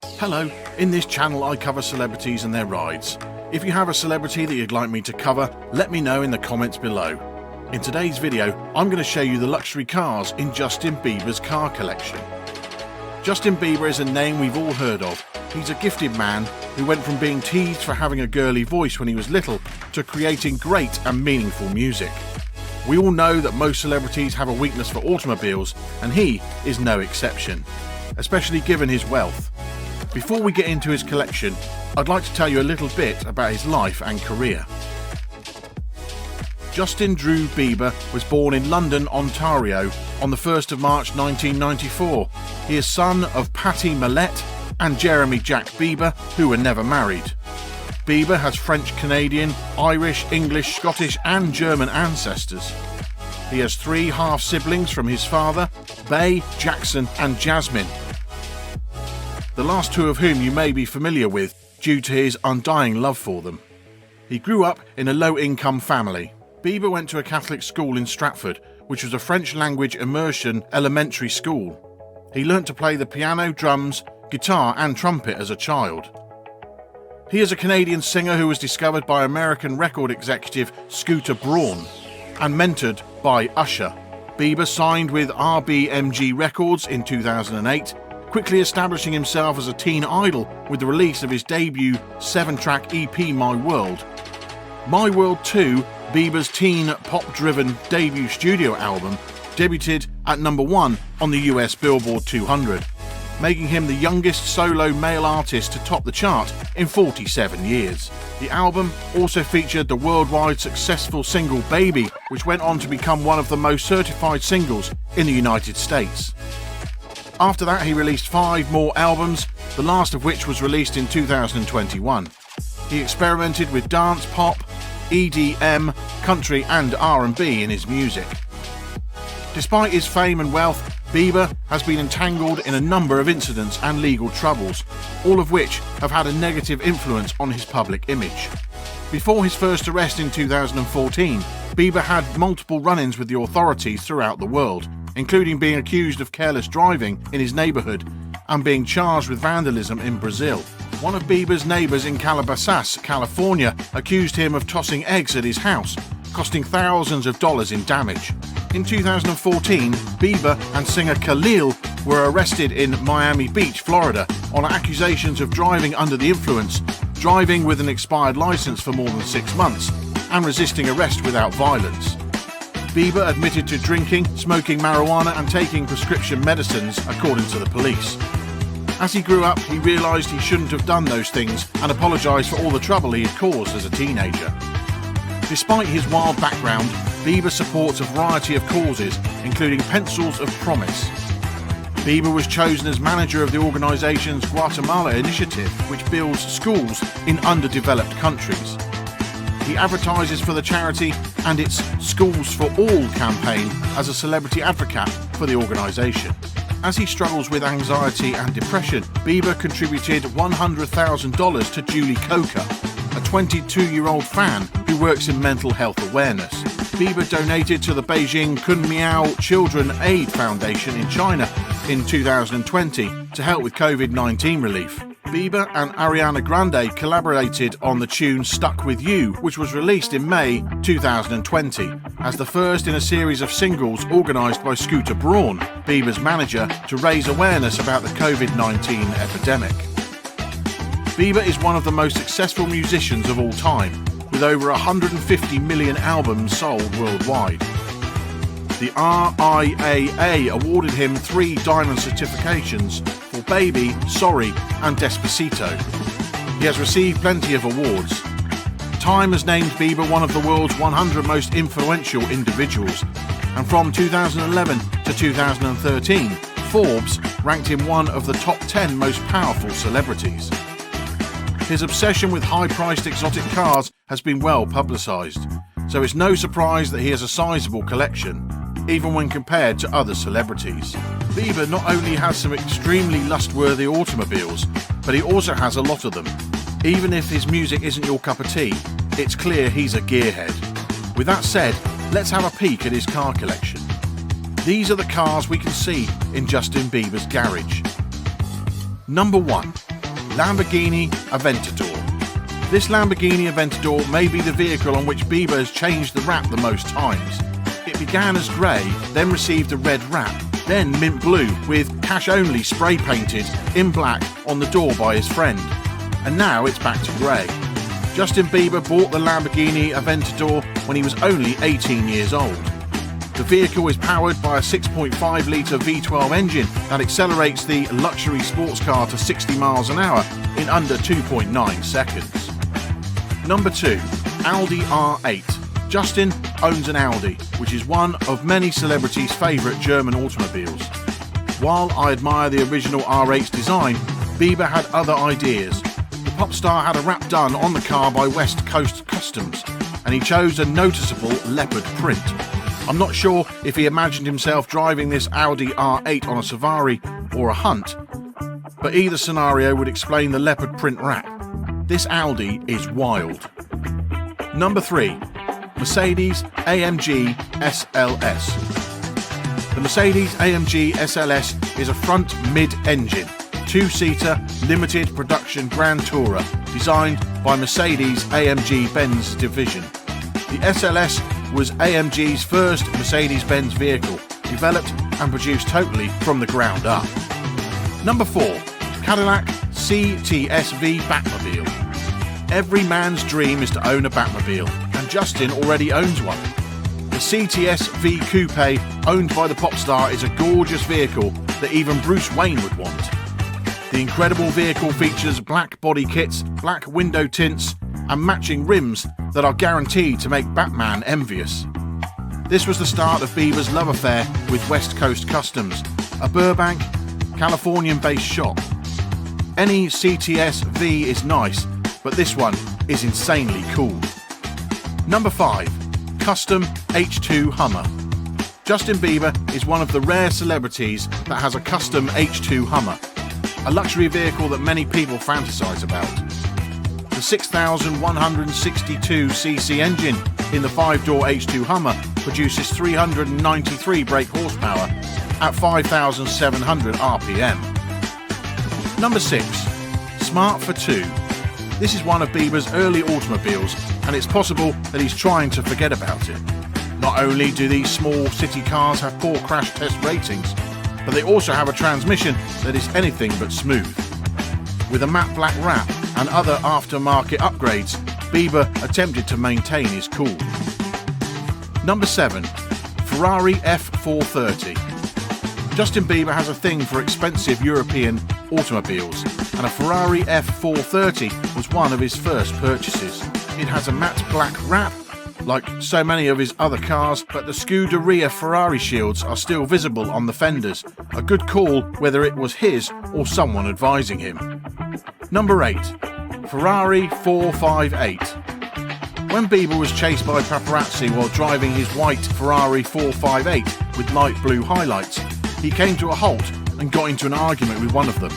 Hello, in this channel I cover celebrities and their rides. If you have a celebrity that you'd like me to cover, let me know in the comments below. In today's video, I'm going to show you the luxury cars in Justin Bieber's car collection. Justin Bieber is a name we've all heard of. He's a gifted man who went from being teased for having a girly voice when he was little to creating great and meaningful music. We all know that most celebrities have a weakness for automobiles, and he is no exception, especially given his wealth. Before we get into his collection, I'd like to tell you a little bit about his life and career. Justin Drew Bieber was born in London, Ontario on the 1st of March 1994. He is son of Patty Millette and Jeremy Jack Bieber, who were never married. Bieber has French, Canadian, Irish, English, Scottish and German ancestors. He has 3 half-siblings from his father, Bay, Jackson and Jasmine, the last 2 of whom you may be familiar with due to his undying love for them. He grew up in a low-income family. Bieber went to a Catholic school in Stratford, which was a French-language immersion elementary school. He learnt to play the piano, drums, guitar and trumpet as a child. He is a Canadian singer who was discovered by American record executive Scooter Braun and mentored by Usher. Bieber signed with RBMG Records in 2008, quickly establishing himself as a teen idol with the release of his debut 7-track EP My World. My World 2, Bieber's teen pop-driven debut studio album, debuted at number 1 on the US Billboard 200, making him the youngest solo male artist to top the chart in 47 years. The album also featured the worldwide successful single Baby, which went on to become one of the most certified singles in the United States. After that, he released 5 more albums, the last of which was released in 2021. He experimented with dance, pop, EDM, country and R&B in his music. Despite his fame and wealth, Bieber has been entangled in a number of incidents and legal troubles, all of which have had a negative influence on his public image. Before his first arrest in 2014, Bieber had multiple run-ins with the authorities throughout the world, including being accused of careless driving in his neighbourhood and being charged with vandalism in Brazil. One of Bieber's neighbours in Calabasas, California, accused him of tossing eggs at his house, costing thousands of dollars in damage. In 2014, Bieber and singer Khalil were arrested in Miami Beach, Florida, on accusations of driving under the influence, driving with an expired licence for more than 6 months, and resisting arrest without violence. Bieber admitted to drinking, smoking marijuana and taking prescription medicines, according to the police. As he grew up, he realised he shouldn't have done those things and apologised for all the trouble he had caused as a teenager. Despite his wild background, Bieber supports a variety of causes, including Pencils of Promise. Bieber was chosen as manager of the organisation's Guatemala initiative, which builds schools in underdeveloped countries. He advertises for the charity and its Schools for All campaign as a celebrity advocate for the organisation. As he struggles with anxiety and depression, Bieber contributed $100,000 to Julie Coker, a 22-year-old fan who works in mental health awareness. Bieber donated to the Beijing Kunmiao Children Aid Foundation in China in 2020 to help with COVID-19 relief. Bieber and Ariana Grande collaborated on the tune Stuck With You, which was released in May 2020, as the first in a series of singles organised by Scooter Braun, Bieber's manager, to raise awareness about the COVID-19 epidemic. Bieber is one of the most successful musicians of all time, with over 150 million albums sold worldwide. The RIAA awarded him 3 diamond certifications for Baby, Sorry and Despacito. He has received plenty of awards. Time has named Bieber one of the world's 100 most influential individuals, and from 2011 to 2013, Forbes ranked him one of the top 10 most powerful celebrities. His obsession with high-priced exotic cars has been well publicised, so it's no surprise that he has a sizable collection, even when compared to other celebrities. Bieber not only has some extremely lust-worthy automobiles, but he also has a lot of them. Even if his music isn't your cup of tea, it's clear he's a gearhead. With that said, let's have a peek at his car collection. These are the cars we can see in Justin Bieber's garage. Number 1. Lamborghini Aventador. This Lamborghini Aventador may be the vehicle on which Bieber has changed the wrap the most times. It began as grey, then received a red wrap, then mint blue with cash only spray painted in black on the door by his friend, and now it's back to grey. Justin Bieber bought the Lamborghini Aventador when he was only 18 years old. The vehicle is powered by a 6.5 litre V12 engine that accelerates the luxury sports car to 60 miles an hour in under 2.9 seconds. Number 2. Audi R8. Justin owns an Audi, which is one of many celebrities' favourite German automobiles. While I admire the original R8's design, Bieber had other ideas. The pop star had a wrap done on the car by West Coast Customs, and he chose a noticeable leopard print. I'm not sure if he imagined himself driving this Audi R8 on a safari or a hunt, but either scenario would explain the leopard print wrap. This Audi is wild. Number 3. Mercedes-AMG SLS. The Mercedes-AMG SLS is a front mid-engine, two-seater limited production Grand Tourer designed by Mercedes-AMG Benz division. The SLS was AMG's first Mercedes-Benz vehicle, developed and produced totally from the ground up. Number 4. Cadillac CTS V Batmobile. Every man's dream is to own a Batmobile, and Justin already owns one. The CTS V Coupe, owned by the pop star, is a gorgeous vehicle that even Bruce Wayne would want. The incredible vehicle features black body kits, black window tints, and matching rims that are guaranteed to make Batman envious. This was the start of Bieber's love affair with West Coast Customs, a Burbank, Californian-based shop. Any CTS V is nice, but this one is insanely cool. Number 5. Custom H2 Hummer. Justin Bieber is one of the rare celebrities that has a custom H2 Hummer, a luxury vehicle that many people fantasize about. The 6,162cc engine in the 5-door H2 Hummer produces 393 brake horsepower at 5,700 RPM. Number 6. Smart for 2. This is one of Bieber's early automobiles, and it's possible that he's trying to forget about it. Not only do these small city cars have poor crash test ratings, but they also have a transmission that is anything but smooth. With a matte black wrap and other aftermarket upgrades, Bieber attempted to maintain his cool. Number 7. Ferrai F430. Justin Bieber has a thing for expensive European automobiles, and a Ferrari F430 was one of his first purchases. It has a matte black wrap, like so many of his other cars, but the Scuderia Ferrari shields are still visible on the fenders, a good call whether it was his or someone advising him. Number 8. Ferrari 458. When Bieber was chased by paparazzi while driving his white Ferrari 458 with light blue highlights, he came to a halt and got into an argument with one of them.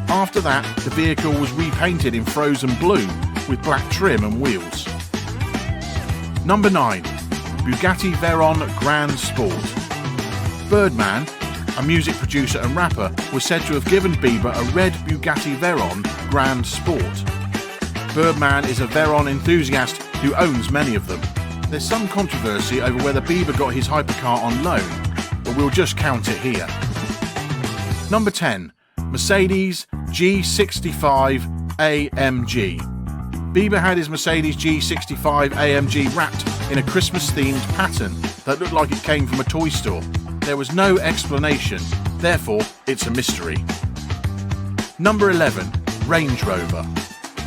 After that, the vehicle was repainted in frozen blue with black trim and wheels. Number 9. Bugatti Veyron Grand Sport. Birdman, a music producer and rapper, was said to have given Bieber a red Bugatti Veyron Grand Sport. Birdman is a Veyron enthusiast who owns many of them. There's some controversy over whether Bieber got his hypercar on loan, but we'll just count it here. Number 10. Mercedes G65 AMG. Bieber had his Mercedes G65 AMG wrapped in a Christmas-themed pattern that looked like it came from a toy store. There was no explanation, therefore it's a mystery. Number 11. Range Rover.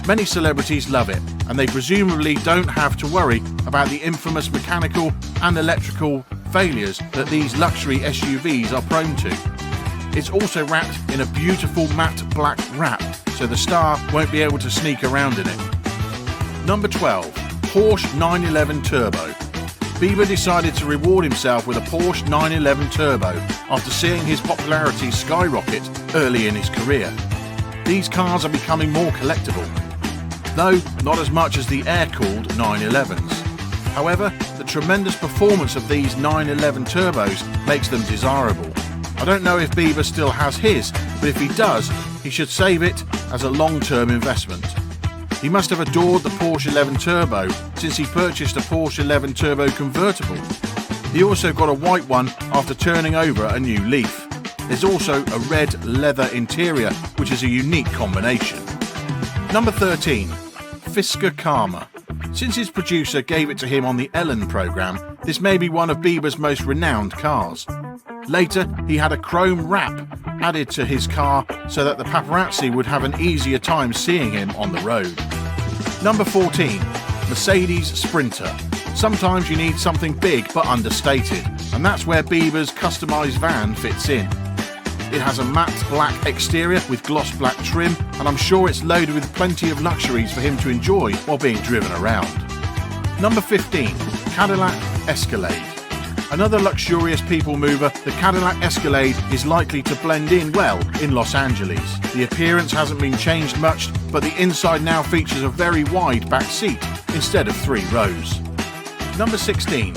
Many celebrities love it, and they presumably don't have to worry about the infamous mechanical and electrical failures that these luxury SUVs are prone to. It's also wrapped in a beautiful matte black wrap, so the star won't be able to sneak around in it. Number 12. Porsche 911 Turbo. Bieber decided to reward himself with a Porsche 911 Turbo after seeing his popularity skyrocket early in his career. These cars are becoming more collectible, though not as much as the air-cooled 911s. However, the tremendous performance of these 911 Turbos makes them desirable. I don't know if Bieber still has his, but if he does, he should save it as a long-term investment. He must have adored the Porsche 11 Turbo since he purchased a Porsche 11 Turbo convertible. He also got a white one after turning over a new leaf. There's also a red leather interior, which is a unique combination. Number 13. Fisker Karma. Since his producer gave it to him on the Ellen programme, this may be one of Bieber's most renowned cars. Later, he had a chrome wrap added to his car so that the paparazzi would have an easier time seeing him on the road. Number 14. Mercedes Sprinter. Sometimes you need something big but understated, and that's where Bieber's customised van fits in. It has a matte black exterior with gloss black trim, and I'm sure it's loaded with plenty of luxuries for him to enjoy while being driven around. Number 15. Cadillac Escalade. Another luxurious people mover, the Cadillac Escalade is likely to blend in well in Los Angeles. The appearance hasn't been changed much, but the inside now features a very wide back seat instead of 3 rows. Number 16.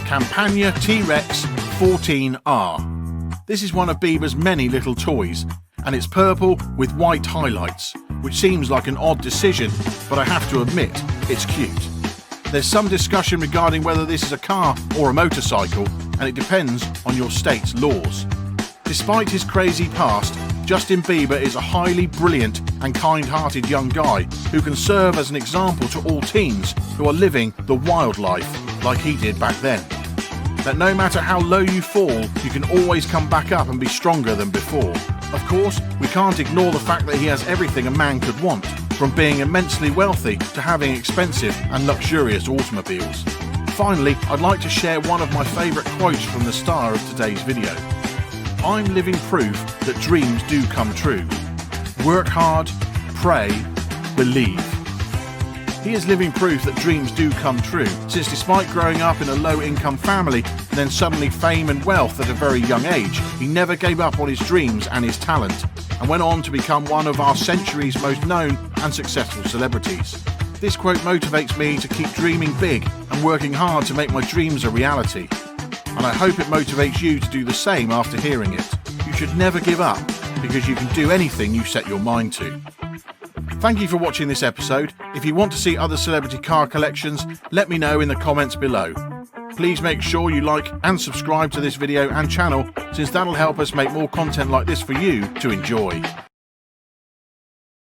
Campagna T-Rex 14R. This is one of Bieber's many little toys, and it's purple with white highlights, which seems like an odd decision, but I have to admit, it's cute. There's some discussion regarding whether this is a car or a motorcycle, and it depends on your state's laws. Despite his crazy past, Justin Bieber is a highly brilliant and kind-hearted young guy who can serve as an example to all teens who are living the wild life like he did back then. That no matter how low you fall, you can always come back up and be stronger than before. Of course, we can't ignore the fact that he has everything a man could want, from being immensely wealthy to having expensive and luxurious automobiles. Finally, I'd like to share one of my favourite quotes from the star of today's video. I'm living proof that dreams do come true. Work hard, pray, believe. He is living proof that dreams do come true, since despite growing up in a low-income family and then suddenly fame and wealth at a very young age, he never gave up on his dreams and his talent, and went on to become one of our century's most known and successful celebrities. This quote motivates me to keep dreaming big and working hard to make my dreams a reality. And I hope it motivates you to do the same after hearing it. You should never give up, because you can do anything you set your mind to. Thank you for watching this episode. If you want to see other celebrity car collections, let me know in the comments below. Please make sure you like and subscribe to this video and channel, since that'll help us make more content like this for you to enjoy.